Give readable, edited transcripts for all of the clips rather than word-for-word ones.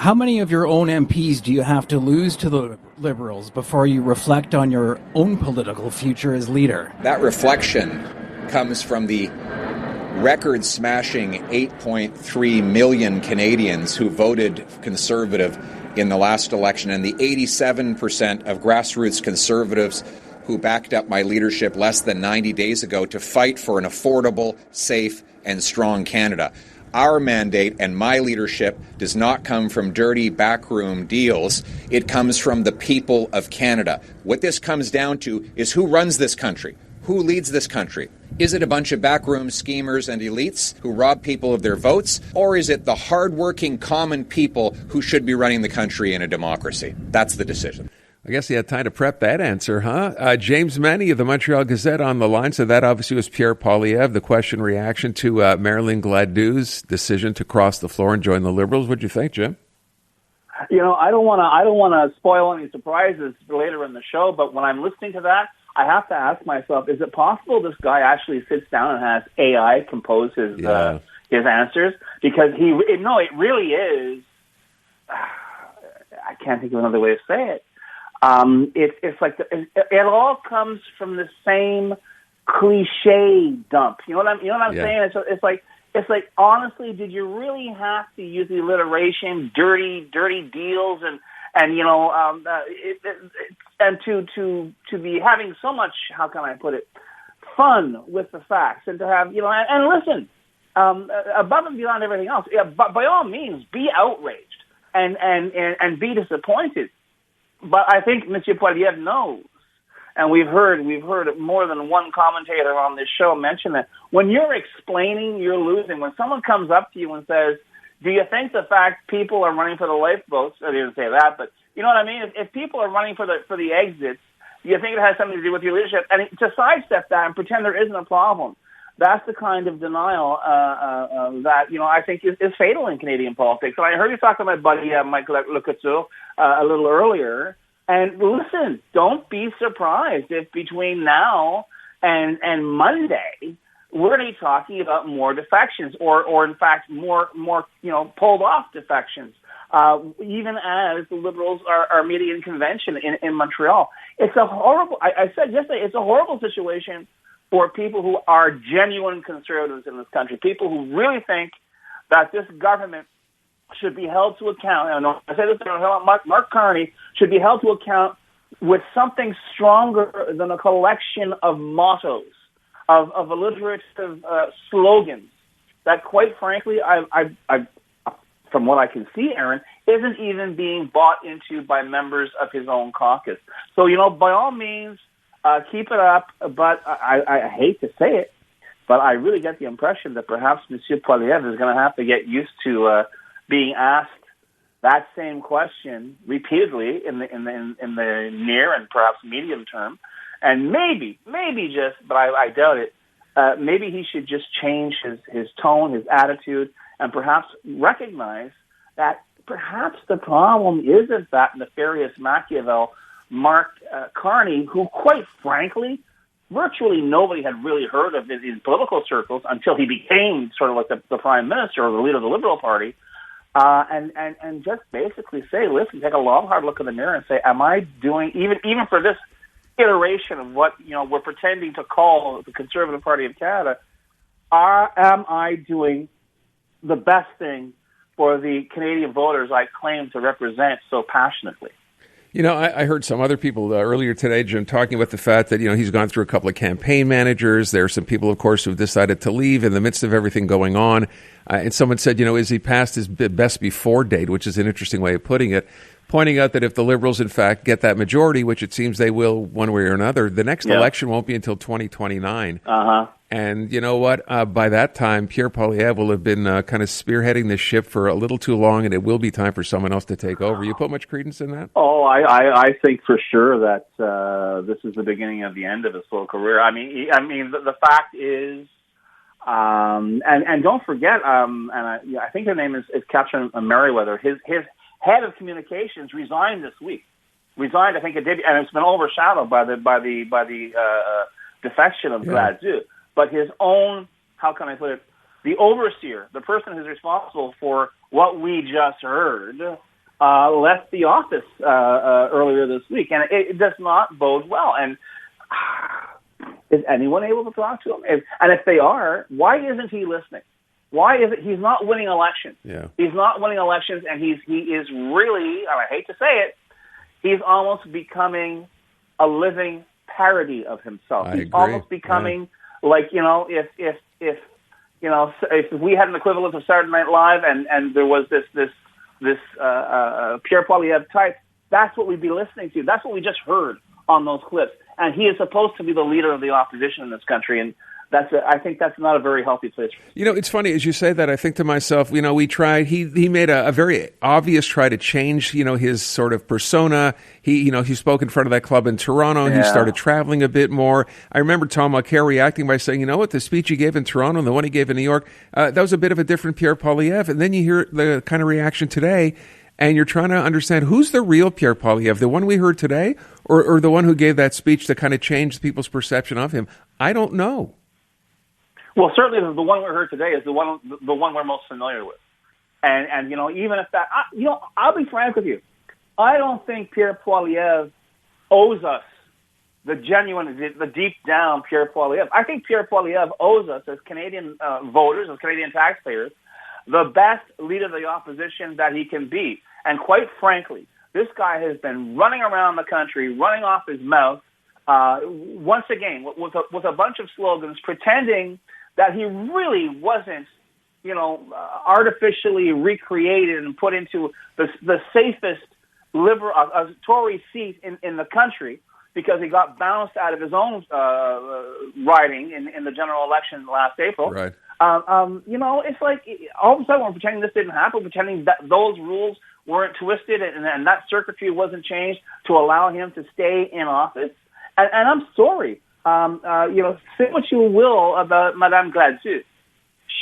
How many of your own MPs do you have to lose to the Liberals before you reflect on your own political future as leader? That reflection comes from the record-smashing 8.3 million Canadians who voted Conservative in the last election, and the 87% of grassroots Conservatives who backed up my leadership less than 90 days ago to fight for an affordable, safe, and strong Canada. Our mandate and my leadership does not come from dirty backroom deals. It comes from the people of Canada. What this comes down to is who runs this country, who leads this country. Is it a bunch of backroom schemers and elites who rob people of their votes, or is it the hardworking common people who should be running the country in a democracy? That's the decision. I guess you had time to prep that answer, huh? James Mennie of the Montreal Gazette on the line. So that obviously was Pierre Poilievre. The question reaction to Marilyn Gladoux's decision to cross the floor and join the Liberals. What'd you think, Jim? You know, I don't want to spoil any surprises for later in the show, but when I'm listening to that, I have to ask myself: is it possible this guy actually sits down and has AI compose his answers? Because it really is. I can't think of another way to say it. It's like it all comes from the same cliche dump. You know what I'm saying? It's like honestly, did you really have to use the alliteration, dirty deals, and to be having so much, how can I put it, fun with the facts, and to have and listen, above and beyond everything else, but by all means be outraged and be disappointed. But I think Monsieur Poilievre knows, and we've heard more than one commentator on this show mention that when you're explaining you're losing, when someone comes up to you and says, do you think the fact people are running for the lifeboats, I didn't say that, but you know what I mean? If people are running for the exits, do you think it has something to do with your leadership? And to sidestep that and pretend there isn't a problem, that's the kind of denial that I think is fatal in Canadian politics. And I heard you talk to my buddy Mike Lecouture a little earlier. And listen, don't be surprised if between now and Monday we're going to be talking about more defections, or in fact more pulled off defections. Even as the Liberals are meeting in convention in Montreal, it's a horrible. I said yesterday, it's a horrible situation for people who are genuine conservatives in this country, people who really think that this government should be held to account. And I say this, Mark Carney should be held to account with something stronger than a collection of mottos, of alliterative slogans that, quite frankly, I from what I can see, Aaron, isn't even being bought into by members of his own caucus. So, by all means, keep it up, but I hate to say it, but I really get the impression that perhaps Monsieur Poilievre is going to have to get used to being asked that same question repeatedly in the near and perhaps medium term, and maybe just, but I doubt it. Maybe he should just change his tone, his attitude, and perhaps recognize that perhaps the problem isn't that nefarious Machiavel, Mark Carney, who, quite frankly, virtually nobody had really heard of in political circles until he became sort of like the prime minister or the leader of the Liberal Party, and just basically say, listen, take a long, hard look in the mirror and say, am I doing, even for this iteration of what we're pretending to call the Conservative Party of Canada, am I doing the best thing for the Canadian voters I claim to represent so passionately? I heard some other people earlier today, Jim, talking about the fact that, he's gone through a couple of campaign managers. There are some people, of course, who've decided to leave in the midst of everything going on. And someone said, is he past his best before date, which is an interesting way of putting it, pointing out that if the Liberals, in fact, get that majority, which it seems they will one way or another, the next election won't be until 2029. And you know what? By that time, Pierre Poilievre will have been kind of spearheading this ship for a little too long, and it will be time for someone else to take over. You put much credence in that? Oh, I think for sure that this is the beginning of the end of his full career. I mean, the fact is, and don't forget, I think her name is Catherine Merriweather. His head of communications resigned this week. I think it did, and it's been overshadowed by the defection of Gladue. But his own, how can I put it, the overseer, the person who's responsible for what we just heard, left the office earlier this week, and it does not bode well. And is anyone able to talk to him? And if they are, why isn't he listening? Why is it he's not winning elections? Yeah. He's not winning elections, and he is really, and I hate to say it, he's almost becoming a living parody of himself. I He's agree. almost becoming like, if we had an equivalent of Saturday Night Live and there was this Pierre Poilievre type, that's what we'd be listening to. That's what we just heard on those clips. And he is supposed to be the leader of the opposition in this country, and I think that's not a very healthy place. It's funny as you say that. I think to myself, we tried. He made a very obvious try to change, his sort of persona. He spoke in front of that club in Toronto. Yeah. He started traveling a bit more. I remember Tom Mulcair reacting by saying, the speech he gave in Toronto and the one he gave in New York, that was a bit of a different Pierre Poilievre. And then you hear the kind of reaction today, and you're trying to understand who's the real Pierre Poilievre, the one we heard today, or the one who gave that speech that kind of changed people's perception of him. I don't know. Well, certainly the one we heard today is the one we're most familiar with, and even if that, I'll be frank with you, I don't think Pierre Poilievre owes us the deep down Pierre Poilievre. I think Pierre Poilievre owes us as Canadian voters, as Canadian taxpayers, the best leader of the opposition that he can be. And quite frankly, this guy has been running around the country, running off his mouth, once again with a bunch of slogans, pretending that he really wasn't, artificially recreated and put into the safest liberal Tory seat in the country because he got bounced out of his own riding in the general election last April. Right. It's like all of a sudden we're pretending this didn't happen, pretending that those rules weren't twisted and that circuitry wasn't changed to allow him to stay in office. And I'm sorry. Say what you will about Madame Gladue.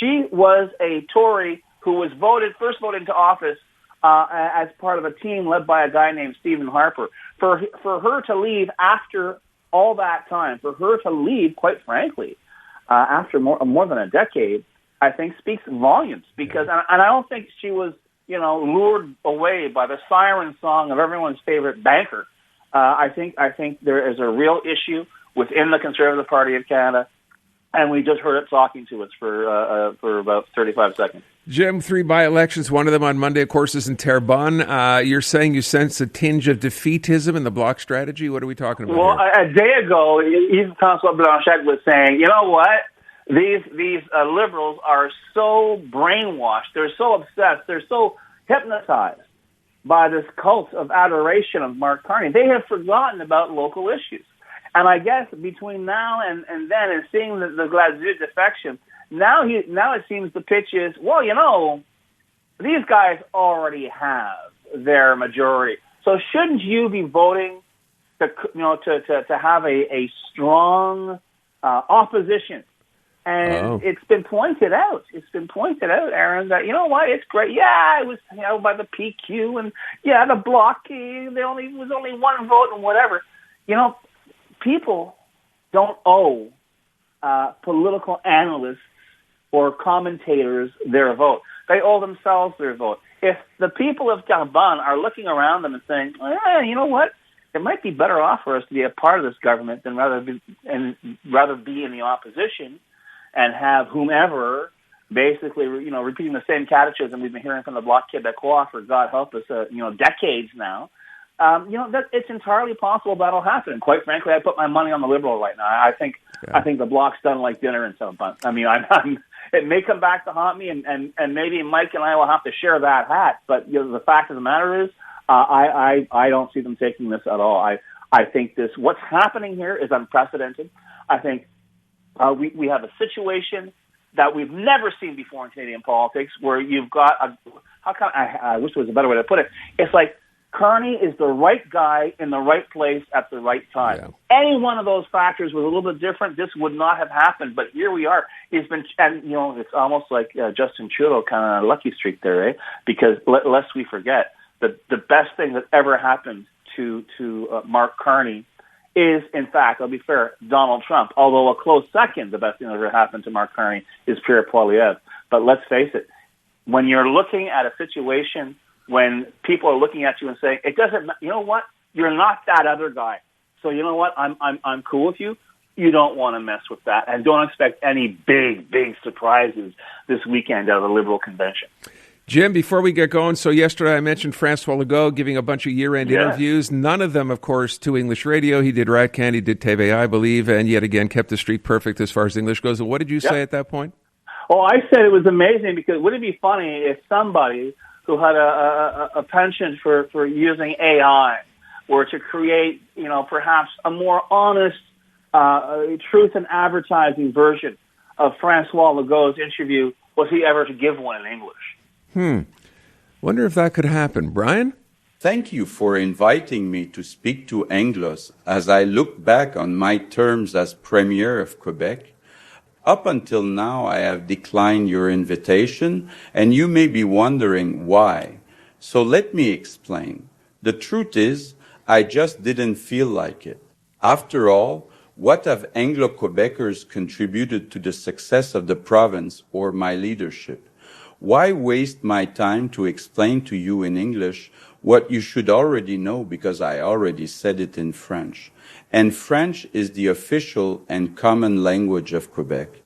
She was a Tory who was first voted into office as part of a team led by a guy named Stephen Harper. For her to leave after all that time, for her to leave, quite frankly, after more than a decade, I think speaks volumes. Because, and I don't think she was, lured away by the siren song of everyone's favorite banker. I think there is a real issue within the Conservative Party of Canada, and we just heard it talking to us for about 35 seconds. Jim, 3 by-elections, one of them on Monday, of course, is in Terrebonne. You're saying you sense a tinge of defeatism in the Bloc strategy? What are we talking about here? A day ago, Yves-François Blanchet was saying, you know what? These Liberals are so brainwashed, they're so obsessed, they're so hypnotized by this cult of adoration of Mark Carney. They have forgotten about local issues. And I guess between now and then, and seeing the Gladue defection, now it seems the pitch is, these guys already have their majority. So shouldn't you be voting to have a strong opposition? And it's been pointed out. Aaron, that it's great. Yeah, it was by the PQ, and the Bloc. There was only one vote and whatever. People don't owe political analysts or commentators their vote. They owe themselves their vote. If the people of Terrebonne are looking around them and saying, you know what, it might be better off for us to be a part of this government than rather be in the opposition and have whomever basically, repeating the same catechism we've been hearing from the Bloc Québécois for, God help us, decades now. That it's entirely possible that'll happen. And quite frankly, I put my money on the Liberal right now. I think the Bloc's done like dinner in some fun. I mean, it may come back to haunt me, and maybe Mike and I will have to share that hat. But the fact of the matter is, I don't see them taking this at all. I think what's happening here is unprecedented. I think we have a situation that we've never seen before in Canadian politics, where you've got I wish there was a better way to put it. It's like Carney is the right guy in the right place at the right time. Yeah. Any one of those factors was a little bit different, this would not have happened. But here we are. He's been, and it's almost like Justin Trudeau kind of lucky streak there, eh? Because lest we forget, the best thing that ever happened to Mark Carney is, in fact, I'll be fair, Donald Trump. Although a close second, the best thing that ever happened to Mark Carney is Pierre Poilievre. But let's face it, when you're looking at a situation when people are looking at you and saying, "It doesn't. You know what? You're not that other guy. So you know what? I'm cool with you." You don't want to mess with that, and don't expect any big surprises this weekend out of the Liberal convention. Jim, before we get going, so yesterday I mentioned Francois Legault giving a bunch of year-end interviews. None of them, of course, to English radio. He did Ratcan, he did TV, I believe, and yet again kept the streak perfect as far as English goes. What did you say at that point? Oh, I said it was amazing because wouldn't it be funny if somebody who had a penchant for using AI were to create, perhaps a more honest truth and advertising version of Francois Legault's interview, was he ever to give one in English? Wonder if that could happen. Brian? Thank you for inviting me to speak to Anglos as I look back on my terms as Premier of Quebec. Up until now, I have declined your invitation, and you may be wondering why. So let me explain. The truth is, I just didn't feel like it. After all, what have Anglo-Quebecers contributed to the success of the province or my leadership? Why waste my time to explain to you in English what you should already know because I already said it in French? And French is the official and common language of Quebec.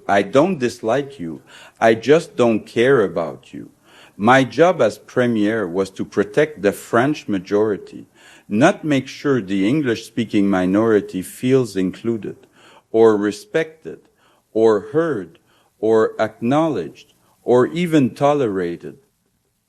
I don't dislike you. I just don't care about you. My job as Premier was to protect the French majority, not make sure the English-speaking minority feels included, or respected, or heard, or acknowledged, or even tolerated.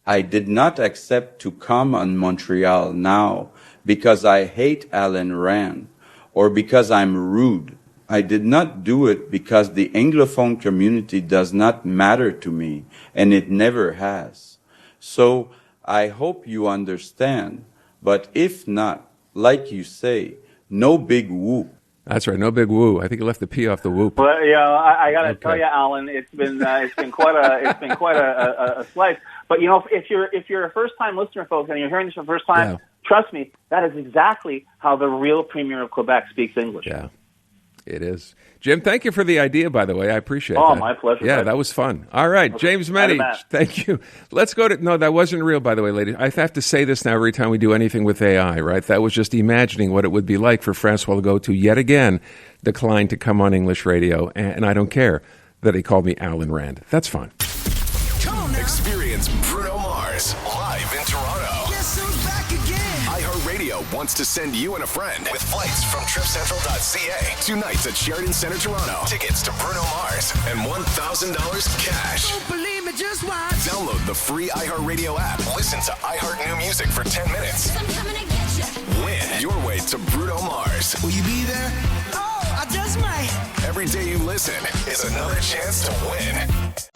I did not accept to come on Montreal Now because I hate Ayn Rand, or because I'm rude. I did not do it because the Anglophone community does not matter to me, and it never has. So I hope you understand. But if not, like you say, no big whoop. That's right, no big woo. I think you left the P off the whoop. Well, I got to tell you, Alan, it's been quite a slice. But if you're a first time listener, folks, and you're hearing this for the first time, trust me, that is exactly how the real Premier of Quebec speaks English. Yeah. It is. Jim, thank you for the idea, by the way. I appreciate that. Oh, my pleasure. Yeah, that was fun. All right, okay. James Mennie, thank you. Let's go to... No, that wasn't real, by the way, ladies. I have to say this now every time we do anything with AI, right? That was just imagining what it would be like for Francois Legault to yet again decline to come on English radio. And I don't care that he called me Ayn Rand. That's fun. Experience Bruno Mars live in Toronto. Guess who's back again? iHeartRadio wants to send you and a friend with flights from tripcentral.ca. 2 nights at Sheraton Centre Toronto. Tickets to Bruno Mars and $1,000 cash. Don't believe me, just watch. Download the free iHeartRadio app. Listen to iHeart New Music for 10 minutes. I'm coming to get you. Win your way to Bruno Mars. Will you be there? Oh, I just might. Every day you listen is another chance to win.